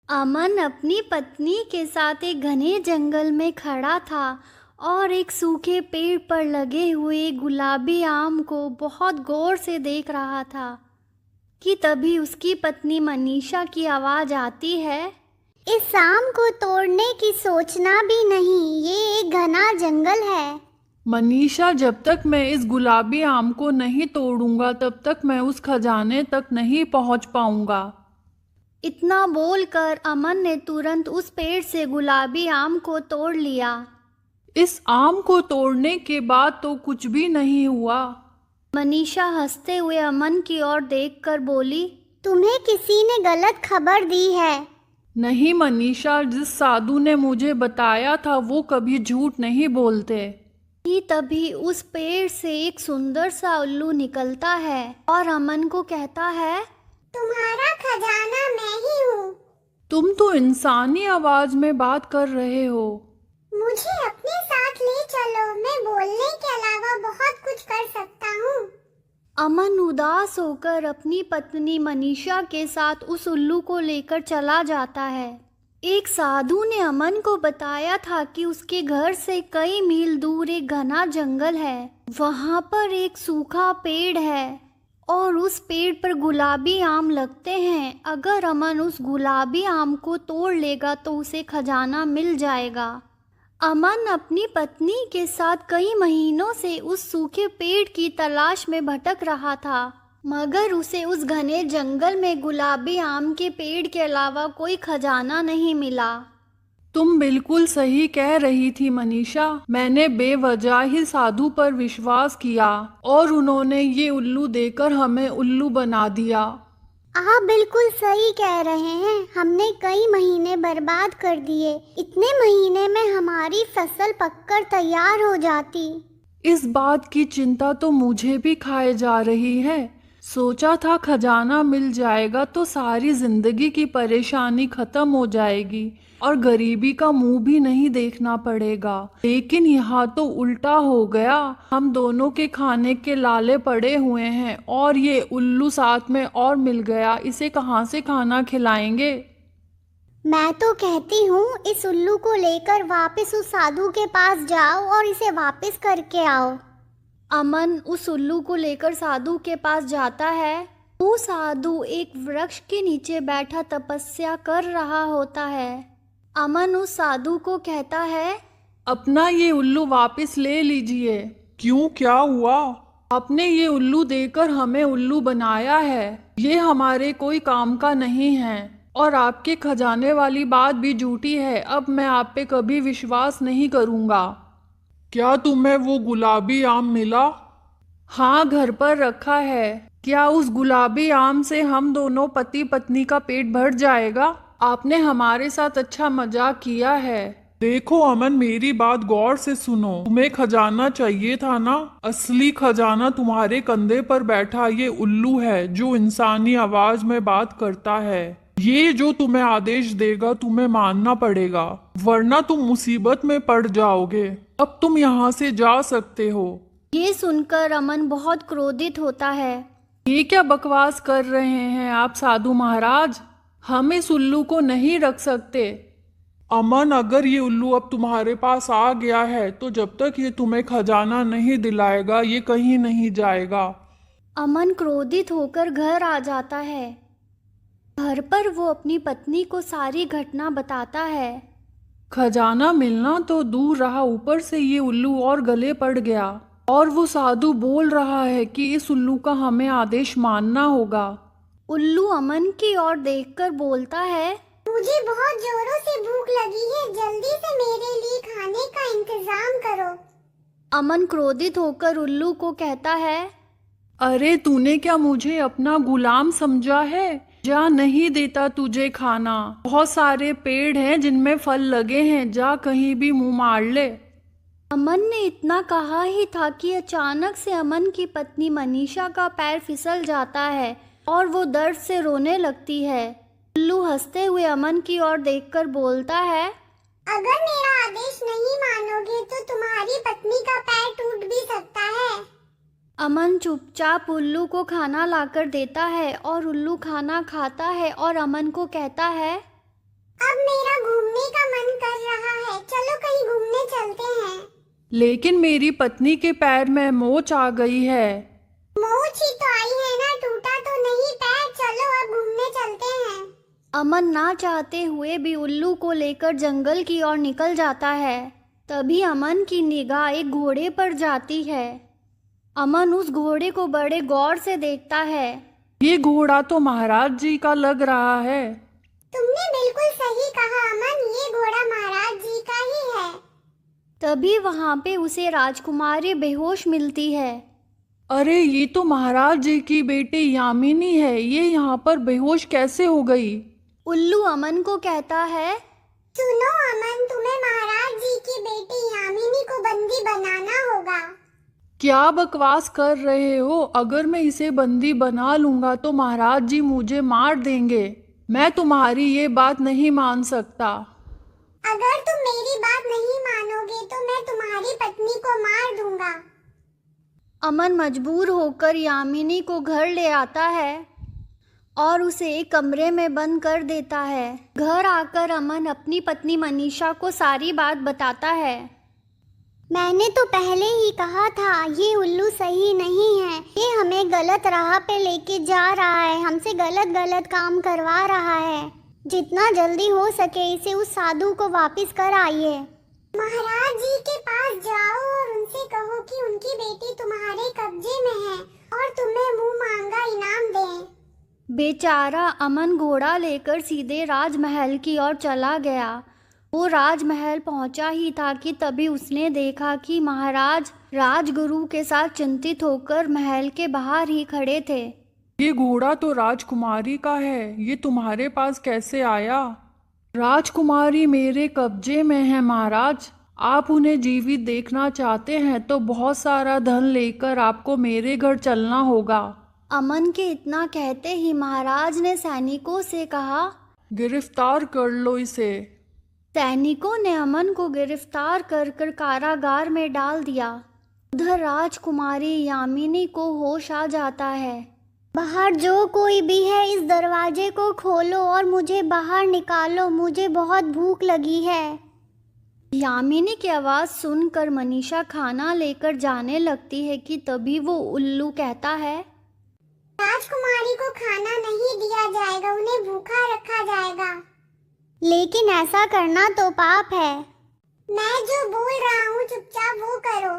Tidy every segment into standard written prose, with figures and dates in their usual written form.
अमन अपनी पत्नी के साथ एक घने जंगल में खड़ा था और एक सूखे पेड़ पर लगे हुए गुलाबी आम को बहुत गौर से देख रहा था कि तभी उसकी पत्नी मनीषा की आवाज़ आती है। इस आम को तोड़ने की सोचना भी नहीं, ये एक घना जंगल है। मनीषा, जब तक मैं इस गुलाबी आम को नहीं तोड़ूंगा तब तक मैं उस खजाने तक नहीं पहुंच पाऊंगा। इतना बोलकर अमन ने तुरंत उस पेड़ से गुलाबी आम को तोड़ लिया। इस आम को तोड़ने के बाद तो कुछ भी नहीं हुआ। मनीषा हंसते हुए अमन की ओर देखकर बोली, तुम्हें किसी ने गलत खबर दी है। नहीं मनीषा, जिस साधु ने मुझे बताया था वो कभी झूठ नहीं बोलते। कि तभी उस पेड़ से एक सुंदर सा उल्लू निकलता है और अमन को कहता है, तुम्हारा खजाना मैं ही हूँ। तुम तो इंसानी आवाज में बात कर रहे हो। मुझे अपने साथ ले चलो, मैं बोलने के अलावा बहुत कुछ कर सकता हूँ। अमन उदास होकर अपनी पत्नी मनीषा के साथ उस उल्लू को लेकर चला जाता है। एक साधु ने अमन को बताया था कि उसके घर से कई मील दूर एक घना जंगल है। वहाँ पर एक सूखा पेड़ है और उस पेड़ पर गुलाबी आम लगते हैं। अगर अमन उस गुलाबी आम को तोड़ लेगा तो उसे खजाना मिल जाएगा। अमन अपनी पत्नी के साथ कई महीनों से उस सूखे पेड़ की तलाश में भटक रहा था, मगर उसे उस घने जंगल में गुलाबी आम के पेड़ के अलावा कोई खजाना नहीं मिला। तुम बिल्कुल सही कह रही थी मनीषा। मैंने बेवजह ही साधु पर विश्वास किया और उन्होंने ये उल्लू देकर हमें उल्लू बना दिया। आप बिल्कुल सही कह रहे हैं, हमने कई महीने बर्बाद कर दिए। इतने महीने में हमारी फसल पककर तैयार हो जाती। इस बात की चिंता तो मुझे भी खाए जा रही है। सोचा था खजाना मिल जाएगा तो सारी जिंदगी की परेशानी खत्म हो जाएगी और गरीबी का मुंह भी नहीं देखना पड़ेगा, लेकिन यहाँ तो उल्टा हो गया। हम दोनों के खाने के लाले पड़े हुए हैं और ये उल्लू साथ में और मिल गया। इसे कहाँ से खाना खिलाएंगे? मैं तो कहती हूँ इस उल्लू को लेकर वापस उस साधु के पास जाओ और इसे वापस करके आओ। अमन उस उल्लू को लेकर साधु के पास जाता है। वो साधु एक वृक्ष के नीचे बैठा तपस्या कर रहा होता है। अमन उस साधु को कहता है, अपना ये उल्लू वापस ले लीजिए। क्यों, क्या हुआ? आपने ये उल्लू देकर हमें उल्लू बनाया है। ये हमारे कोई काम का नहीं है और आपके खजाने वाली बात भी झूठी है। अब मैं आप पे कभी विश्वास नहीं करूँगा। क्या तुम्हें वो गुलाबी आम मिला? हाँ, घर पर रखा है। क्या उस गुलाबी आम से हम दोनों पति पत्नी का पेट भर जाएगा? आपने हमारे साथ अच्छा मजाक किया है। देखो अमन, मेरी बात गौर से सुनो। तुम्हें खजाना चाहिए था ना? असली खजाना तुम्हारे कंधे पर बैठा ये उल्लू है जो इंसानी आवाज में बात करता है। ये जो तुम्हें आदेश देगा तुम्हें मानना पड़ेगा, वरना तुम मुसीबत में पड़ जाओगे। अब तुम यहाँ से जा सकते हो। ये सुनकर अमन बहुत क्रोधित होता है। ये क्या बकवास कर रहे हैं आप साधु महाराज? हम इस उल्लू को नहीं रख सकते। अमन, अगर ये उल्लू अब तुम्हारे पास आ गया है तो जब तक ये तुम्हें खजाना नहीं दिलाएगा ये कहीं नहीं जाएगा। अमन क्रोधित होकर घर आ जाता है। घर पर वो अपनी पत्नी को सारी घटना बताता है। खजाना मिलना तो दूर रहा, ऊपर से ये उल्लू और गले पड़ गया और वो साधु बोल रहा है कि इस उल्लू का हमें आदेश मानना होगा। उल्लू अमन की ओर देखकर बोलता है, मुझे बहुत जोरों से भूख लगी है, जल्दी से मेरे लिए खाने का इंतजाम करो। अमन क्रोधित होकर उल्लू को कहता है, अरे तूने क्या मुझे अपना गुलाम समझा है? जा, नहीं देता तुझे खाना। बहुत सारे पेड़ हैं जिनमें फल लगे हैं, जा कहीं भी मुंह मार ले। अमन ने इतना कहा ही था कि अचानक से अमन की पत्नी मनीषा का पैर फिसल जाता है और वो दर्द से रोने लगती है। उल्लू हंसते हुए अमन की ओर देखकर बोलता है, अगर मेरा आदेश नहीं मानोगे तो तुम्हारी पत्नी का पैर टूट भी सकता है। अमन चुपचाप उल्लू को खाना लाकर देता है और उल्लू खाना खाता है और अमन को कहता है, अब मेरा घूमने का मन कर रहा है, चलो कहीं घूमने चलते हैं। लेकिन मेरी पत्नी के पैर में मोच आ गई है। मोच ही तो आई है ना, टूटा तो नहीं पैर। चलो अब घूमने चलते हैं। अमन ना चाहते हुए भी उल्लू को लेकर जंगल की ओर निकल जाता है। तभी अमन की निगाह एक घोड़े पर जाती है। अमन उस घोड़े को बड़े गौर से देखता है। ये घोड़ा तो महाराज जी का लग रहा है। तुमने बिल्कुल सही कहा अमन, ये घोड़ा महाराज जी का ही है। तभी वहाँ पे उसे राजकुमारी बेहोश मिलती है। अरे ये तो महाराज जी की बेटी यामिनी है, ये यहाँ पर बेहोश कैसे हो गई? उल्लू अमन को कहता है, सुनो अमन, तुम्हें महाराज जी की बेटी यामिनी को बंदी बनाना होगा। क्या बकवास कर रहे हो? अगर मैं इसे बंदी बना लूंगा तो महाराज जी मुझे मार देंगे। मैं तुम्हारी ये बात नहीं मान सकता। अगर तुम मेरी बात नहीं मानोगे तो मैं तुम्हारी पत्नी को मार दूंगा। अमन मजबूर होकर यामिनी को घर ले आता है और उसे एक कमरे में बंद कर देता है। घर आकर अमन अपनी पत्नी मनीषा को सारी बात बताता है। मैंने तो पहले ही कहा था ये उल्लू सही नहीं है, ये हमें गलत राह पे लेके जा रहा है, हमसे गलत गलत काम करवा रहा है। जितना जल्दी हो सके इसे उस साधु को वापस कर आइए। महाराज जी के पास जाओ और उनसे कहो कि उनकी बेटी तुम्हारे कब्जे में है और तुम्हें मुंह मांगा इनाम दें। बेचारा अमन घोड़ा लेकर सीधे राजमहल की ओर चला गया। वो राजमहल पहुंचा ही था कि तभी उसने देखा कि महाराज राजगुरु के साथ चिंतित होकर महल के बाहर ही खड़े थे। ये घोड़ा तो राजकुमारी का है, ये तुम्हारे पास कैसे आया? राजकुमारी मेरे कब्जे में है महाराज। आप उन्हें जीवित देखना चाहते हैं तो बहुत सारा धन लेकर आपको मेरे घर चलना होगा। अमन के इतना कहते ही महाराज ने सैनिकों से कहा, गिरफ्तार कर लो इसे। सैनिकों ने अमन को गिरफ्तार कर कर कारागार में डाल दिया। उधर राजकुमारी यामिनी को होश आ जाता है। बाहर जो कोई भी है इस दरवाजे को खोलो और मुझे बाहर निकालो, मुझे बहुत भूख लगी है। यामिनी की आवाज़ सुनकर मनीषा खाना लेकर जाने लगती है कि तभी वो उल्लू कहता है, राजकुमारी को खाना नहीं दिया जाएगा, उन्हें भूखा रखा जाएगा। लेकिन ऐसा करना तो पाप है। मैं जो बोल रहा हूँ चुपचाप वो करो।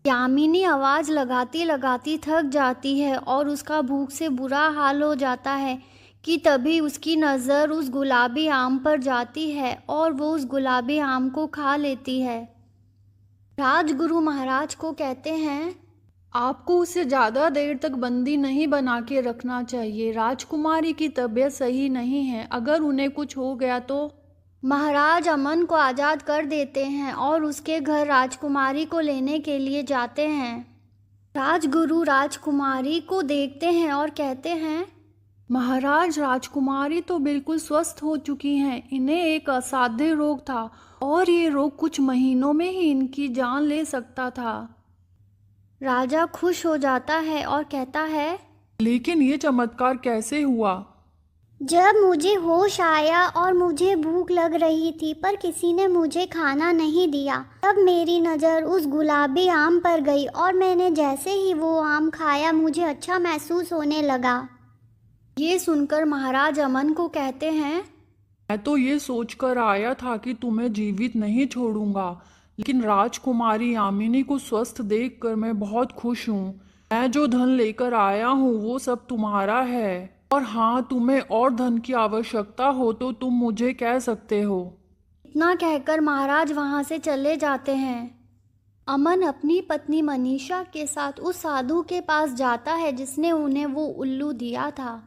यामिनी आवाज़ लगाती लगाती थक जाती है और उसका भूख से बुरा हाल हो जाता है कि तभी उसकी नज़र उस गुलाबी आम पर जाती है और वो उस गुलाबी आम को खा लेती है। राजगुरु महाराज को कहते हैं, आपको उसे ज़्यादा देर तक बंदी नहीं बना के रखना चाहिए। राजकुमारी की तबीयत सही नहीं है, अगर उन्हें कुछ हो गया तो। महाराज अमन को आज़ाद कर देते हैं और उसके घर राजकुमारी को लेने के लिए जाते हैं। राजगुरु राजकुमारी को देखते हैं और कहते हैं, महाराज राजकुमारी तो बिल्कुल स्वस्थ हो चुकी हैं। इन्हें एक असाध्य रोग था और ये रोग कुछ महीनों में ही इनकी जान ले सकता था। राजा खुश हो जाता है और कहता है, लेकिन ये चमत्कार कैसे हुआ? जब मुझे होश आया और मुझे भूख लग रही थी पर किसी ने मुझे खाना नहीं दिया, तब मेरी नज़र उस गुलाबी आम पर गई और मैंने जैसे ही वो आम खाया मुझे अच्छा महसूस होने लगा। ये सुनकर महाराज अमन को कहते हैं, मैं तो ये सोचकर आया था कि तुम्हें जीवित नहीं छोड़ूंगा, लेकिन राजकुमारी यामिनी को स्वस्थ देखकर मैं बहुत खुश हूँ। मैं जो धन लेकर आया हूँ वो सब तुम्हारा है, और हाँ, तुम्हें और धन की आवश्यकता हो तो तुम मुझे कह सकते हो। इतना कहकर महाराज वहाँ से चले जाते हैं। अमन अपनी पत्नी मनीषा के साथ उस साधु के पास जाता है जिसने उन्हें वो उल्लू दिया था।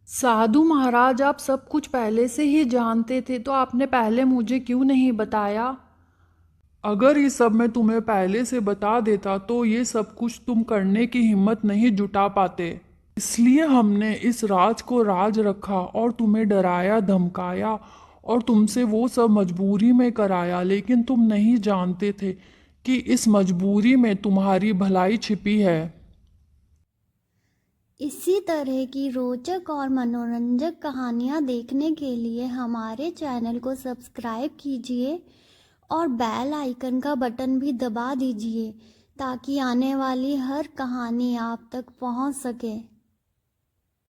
साधु महाराज, आप सब कुछ पहले से ही जानते थे तो आपने पहले मुझे क्यों नहीं बताया? अगर ये सब मैं तुम्हें पहले से बता देता तो ये सब कुछ तुम करने की हिम्मत नहीं जुटा पाते। इसलिए हमने इस राज को राज रखा और तुम्हें डराया धमकाया और तुमसे वो सब मजबूरी में कराया, लेकिन तुम नहीं जानते थे कि इस मजबूरी में तुम्हारी भलाई छिपी है। इसी तरह की रोचक और मनोरंजक कहानियाँ देखने के लिए हमारे चैनल को सब्सक्राइब कीजिए और बेल आइकन का बटन भी दबा दीजिए ताकि आने वाली हर कहानी आप तक पहुंच सके।